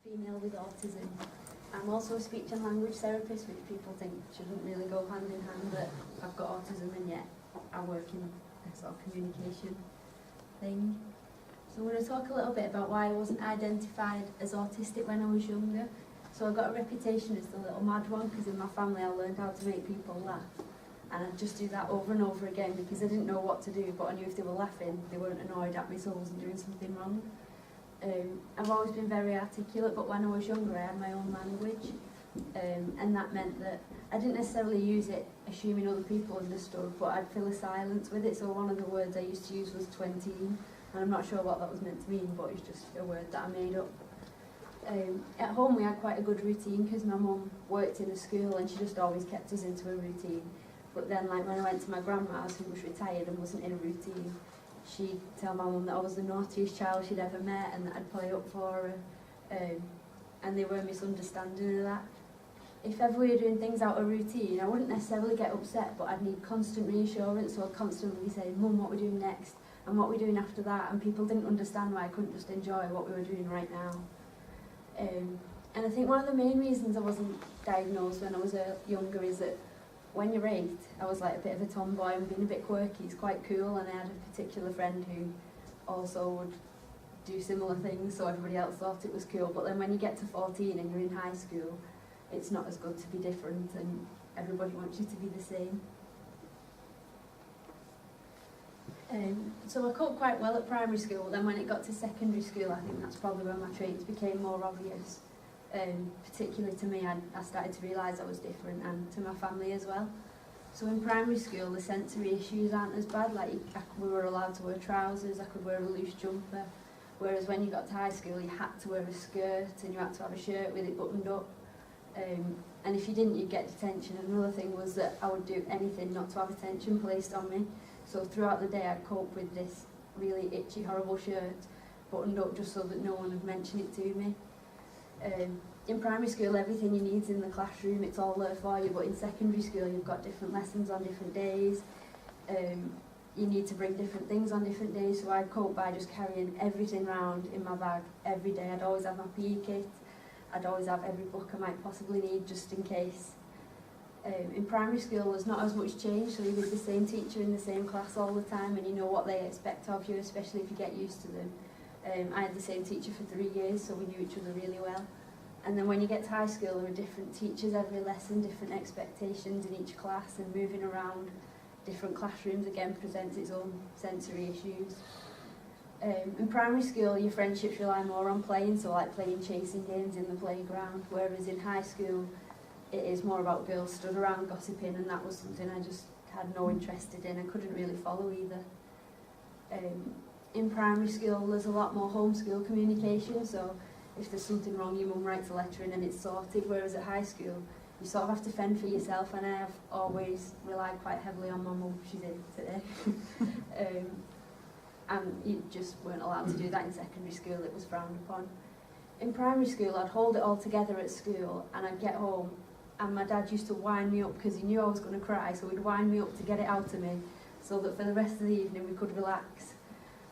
female with autism. I'm also a speech and language therapist, which people think shouldn't really go hand in hand, but I've got autism and yet I work in a sort of communication thing. So I'm going to talk a little bit about why I wasn't identified as autistic when I was younger. So I got a reputation as the little mad one because in my family I learned how to make people laugh. And I'd just do that over and over again because I didn't know what to do, but I knew if they were laughing, they weren't annoyed at me, so I wasn't doing something wrong. I've always been very articulate, but when I was younger I had my own language, and that meant that I didn't necessarily use it assuming other people understood, but I'd fill a silence with it. So one of the words I used to use was 20, and I'm not sure what that was meant to mean, but it's just a word that I made up. At home we had quite a good routine because my mum worked in a school and she just always kept us into a routine. But then, like when I went to my grandma's, who was retired and wasn't in a routine, she'd tell my mum that I was the naughtiest child she'd ever met and that I'd play up for her, and they were misunderstanding of that. If ever we were doing things out of routine, I wouldn't necessarily get upset, but I'd need constant reassurance, so I'd constantly be saying, Mum, what are we doing next? And what are we doing after that? And people didn't understand why I couldn't just enjoy what we were doing right now. And I think one of the main reasons I wasn't diagnosed when I was younger is that when you're 8, I was like a bit of a tomboy and being a bit quirky. It's quite cool, and I had a particular friend who also would do similar things, so everybody else thought it was cool. But then when you get to 14 and you're in high school, it's not as good to be different, and everybody wants you to be the same. So I coped quite well at primary school, but then when it got to secondary school, I think that's probably when my traits became more obvious. Particularly to me, I started to realise I was different, and to my family as well. So in primary school, the sensory issues aren't as bad. Like we were allowed to wear trousers, I could wear a loose jumper. Whereas when you got to high school, you had to wear a skirt and you had to have a shirt with it buttoned up. And if you didn't, you'd get detention. Another thing was that I would do anything not to have attention placed on me. So throughout the day, I'd cope with this really itchy, horrible shirt buttoned up just so that no one would mention it to me. In primary school, everything you need is in the classroom, it's all there for you, but in secondary school you've got different lessons on different days. You need to bring different things on different days, so I'd cope by just carrying everything around in my bag every day. I'd always have my PE kit, I'd always have every book I might possibly need just in case. In primary school there's not as much change, so you're with the same teacher in the same class all the time and you know what they expect of you, especially if you get used to them. I had the same teacher for 3 years, so we knew each other really well. And then when you get to high school, there are different teachers every lesson, different expectations in each class, and moving around different classrooms again presents its own sensory issues. In primary school, your friendships rely more on playing, so like playing chasing games in the playground, whereas in high school, it is more about girls stood around gossiping, and that was something I just had no interest in. I couldn't really follow either. In primary school, there's a lot more home-school communication, so if there's something wrong, your mum writes a letter in and it's sorted, whereas at high school, you sort of have to fend for yourself, and I have always relied quite heavily on my mum. She's in today. And you just weren't allowed to do that in secondary school, it was frowned upon. In primary school, I'd hold it all together at school, and I'd get home, and my dad used to wind me up because he knew I was going to cry, so he'd wind me up to get it out of me, so that for the rest of the evening we could relax.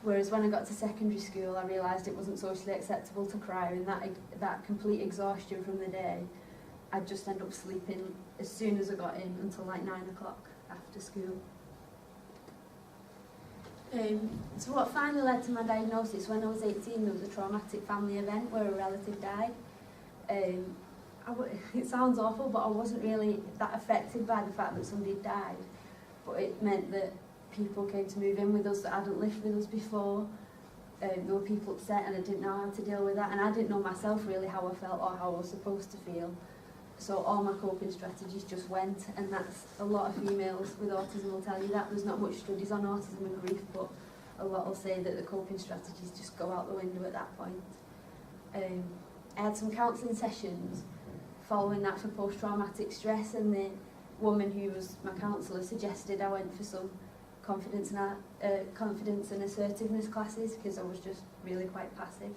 Whereas when I got to secondary school, I realised it wasn't socially acceptable to cry, and that complete exhaustion from the day, I'd just end up sleeping as soon as I got in until like 9 o'clock after school. So what finally led to my diagnosis, when I was 18, there was a traumatic family event where a relative died. It sounds awful, but I wasn't really that affected by the fact that somebody died, but it meant that people came to move in with us that hadn't lived with us before. There were people upset and I didn't know how to deal with that, and I didn't know myself really how I felt or how I was supposed to feel. So all my coping strategies just went, and that's a lot of females with autism will tell you that. There's not much studies on autism and grief, but a lot will say that the coping strategies just go out the window at that point. I had some counselling sessions following that for post-traumatic stress, and the woman who was my counsellor suggested I went for some confidence and assertiveness classes because I was just really quite passive.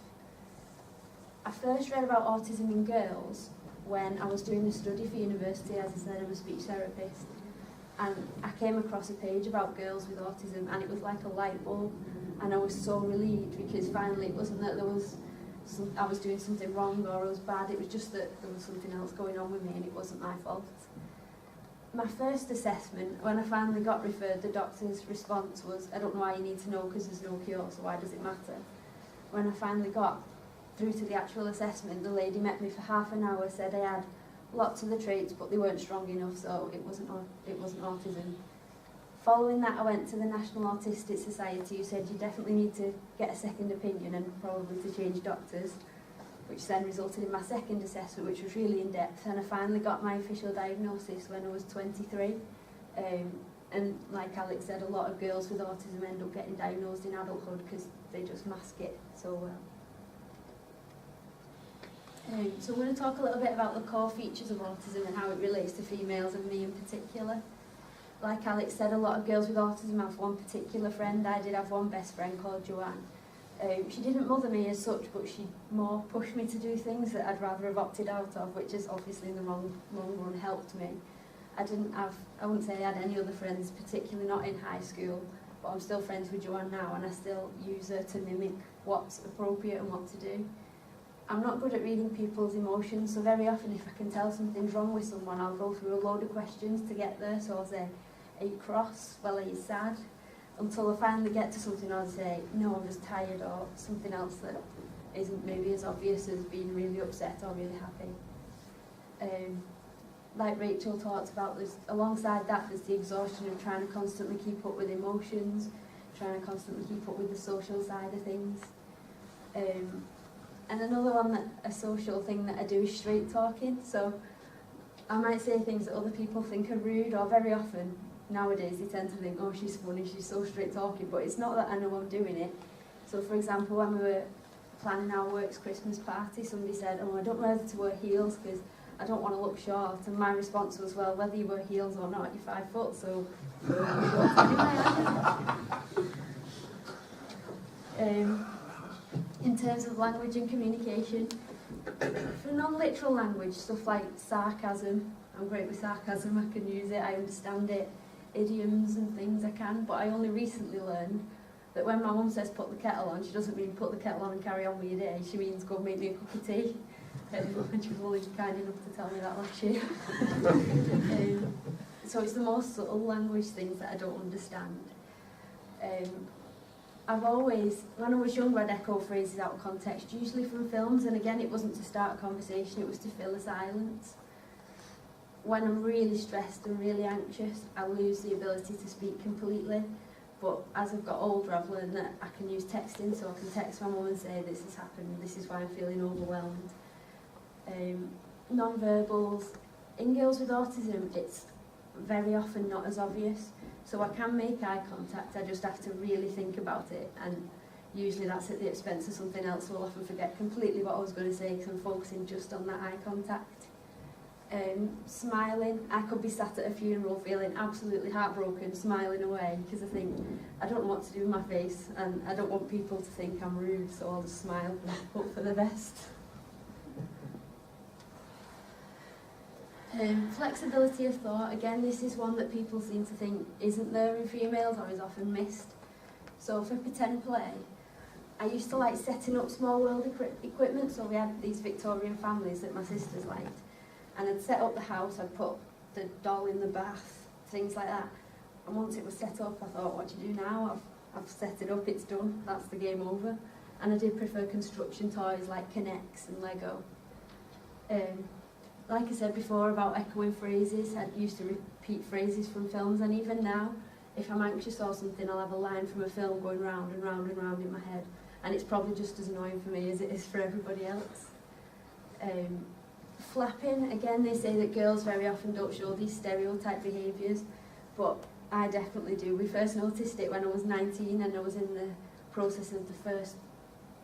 I first read about autism in girls when I was doing a study for university. As I said, I'm a speech therapist, and I came across a page about girls with autism, and it was like a light bulb, and I was so relieved because finally it wasn't that there was I was doing something wrong or I was bad. It was just that there was something else going on with me and it wasn't my fault. My first assessment, when I finally got referred, the doctor's response was, I don't know why you need to know because there's no cure, so why does it matter? When I finally got through to the actual assessment, the lady met me for half an hour, said I had lots of the traits but they weren't strong enough, so it wasn't autism. Following that, I went to the National Autistic Society, who said you definitely need to get a second opinion and probably to change doctors, which then resulted in my second assessment, which was really in-depth, and I finally got my official diagnosis when I was 23. And like Alex said, a lot of girls with autism end up getting diagnosed in adulthood because they just mask it so well. So I'm going to talk a little bit about the core features of autism and how it relates to females and me in particular. Like Alex said, a lot of girls with autism have one particular friend. I did have one best friend called Joanne. She didn't mother me as such, but she more pushed me to do things that I'd rather have opted out of, which has obviously in the long run helped me. I wouldn't say I had any other friends, particularly not in high school, but I'm still friends with Joanne now and I still use her to mimic what's appropriate and what to do. I'm not good at reading people's emotions, so very often if I can tell something's wrong with someone, I'll go through a load of questions to get there. So I'll say, are you cross? Well, are you sad? Until I finally get to something, I'll say, no, I'm just tired, or something else that isn't maybe as obvious as being really upset or really happy. Like Rachel talked about, alongside that there's the exhaustion of trying to constantly keep up with emotions, trying to constantly keep up with the social side of things. And another one, a social thing that I do is straight talking. So I might say things that other people think are rude, or very often nowadays they tend to think, oh, she's funny, she's so straight talking, but it's not that I know I'm doing it. So for example, when we were planning our work's Christmas party, somebody said, oh, I don't know whether to wear heels because I don't want to look short. And my response was, well, whether you wear heels or not, you're 5 foot, so in terms of language and communication, for non-literal language, stuff like sarcasm, I'm great with sarcasm, I can use it, I understand it, idioms and things I can, but I only recently learned that when my mum says put the kettle on, she doesn't mean put the kettle on and carry on with your day, she means go make me a cup of tea. And she was only kind enough to tell me that last year. So it's the most subtle language things that I don't understand. I've always, when I was younger, I'd echo phrases out of context, usually from films, and again, it wasn't to start a conversation, it was to fill a silence. When I'm really stressed and really anxious, I lose the ability to speak completely, but as I've got older, I've learned that I can use texting, so I can text my mum and say, this has happened, this is why I'm feeling overwhelmed. Non-verbals, in girls with autism, it's very often not as obvious. So I can make eye contact, I just have to really think about it, and usually that's at the expense of something else, so I'll often forget completely what I was going to say because I'm focusing just on that eye contact. Smiling, I could be sat at a funeral feeling absolutely heartbroken, smiling away, because I think, I don't know what to do with my face, and I don't want people to think I'm rude, so I'll just smile and hope for the best. Flexibility of thought, again, this is one that people seem to think isn't there in females or is often missed. So for pretend play, I used to like setting up small world equipment, so we had these Victorian families that my sisters liked, and I'd set up the house, I'd put the doll in the bath, things like that, and once it was set up I thought, what do you do now? I've set it up, it's done, that's the game over. And I did prefer construction toys like Connects and Lego. Like I said before about echoing phrases, I used to repeat phrases from films, and even now, if I'm anxious or something, I'll have a line from a film going round and round and round in my head, and it's probably just as annoying for me as it is for everybody else. Flapping, again, they say that girls very often don't show these stereotype behaviours, but I definitely do. We first noticed it when I was 19 and I was in the process of the first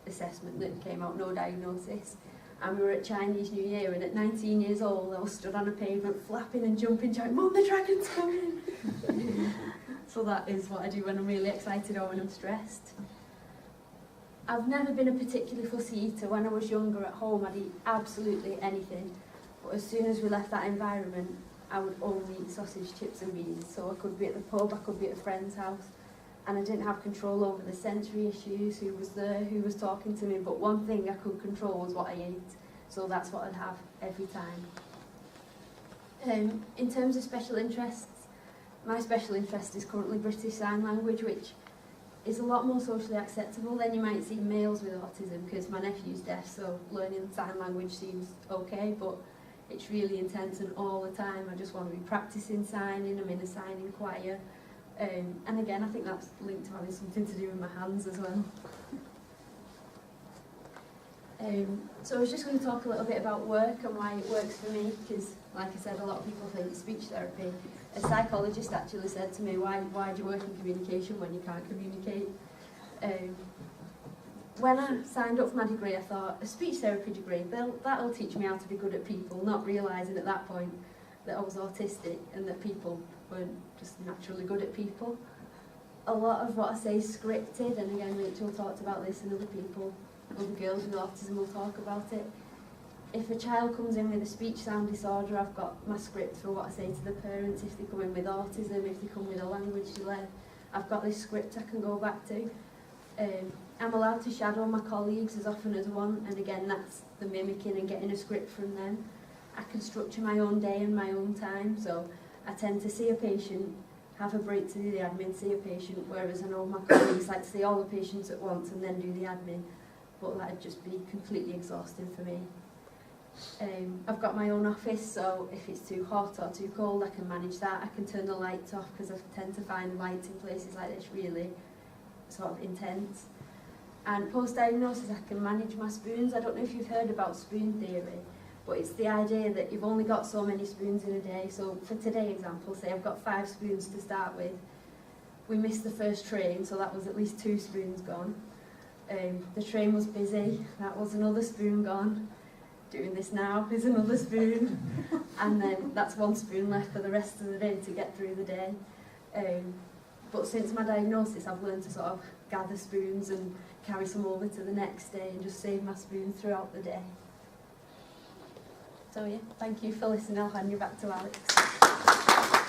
assessment that came out, no diagnosis. And we were at Chinese New Year, and at 19 years old, I was stood on a pavement flapping and jumping, shouting, Mum, the dragon's coming! So that is what I do when I'm really excited or when I'm stressed. I've never been a particularly fussy eater. When I was younger at home, I'd eat absolutely anything. But as soon as we left that environment, I would only eat sausage, chips and beans. So I could be at the pub, I could be at a friend's house. and I didn't have control over the sensory issues, who was there, who was talking to me, but one thing I could control was what I ate, so that's what I'd have every time. In terms of special interests, my special interest is currently British Sign Language, which is a lot more socially acceptable than you might see males with autism, because my nephew's deaf, so learning sign language seems okay, but it's really intense and all the time. I just want to be practicing signing, I'm in a signing choir, and again I think that's linked to having something to do with my hands as well. So I was just going to talk a little bit about work and why it works for me, because like I said, a lot of people think speech therapy. A psychologist actually said to me, why do you work in communication when you can't communicate? When I signed up for my degree, I thought, a speech therapy degree, that'll teach me how to be good at people, not realising at that point that I was autistic and that people weren't just naturally good at people. A lot of what I say is scripted, and again Rachel talked about this and other people, other girls with autism will talk about it. If a child comes in with a speech sound disorder, I've got my script for what I say to the parents. If they come in with autism, if they come with a language delay, I've got this script I can go back to. I'm allowed to shadow my colleagues as often as I want, and again that's the mimicking and getting a script from them. I can structure my own day and my own time, so I tend to see a patient, have a break to do the admin, see a patient, whereas I know my colleagues like to see all the patients at once and then do the admin, but that'd just be completely exhausting for me. I've got my own office, so if it's too hot or too cold I can manage that. I can turn the lights off because I tend to find lights in places like this really sort of intense. And post-diagnosis I can manage my spoons. I don't know if you've heard about spoon theory, but it's the idea that you've only got so many spoons in a day. So for today's example, say I've got 5 spoons to start with. We missed the first train, so that was at least 2 spoons gone. The train was busy, that was another spoon gone. Doing this now is another spoon, and then that's 1 spoon left for the rest of the day to get through the day. But since my diagnosis, I've learned to sort of gather spoons and carry some over to the next day and just save my spoons throughout the day. So yeah, thank you for listening. I'll hand you back to Alex.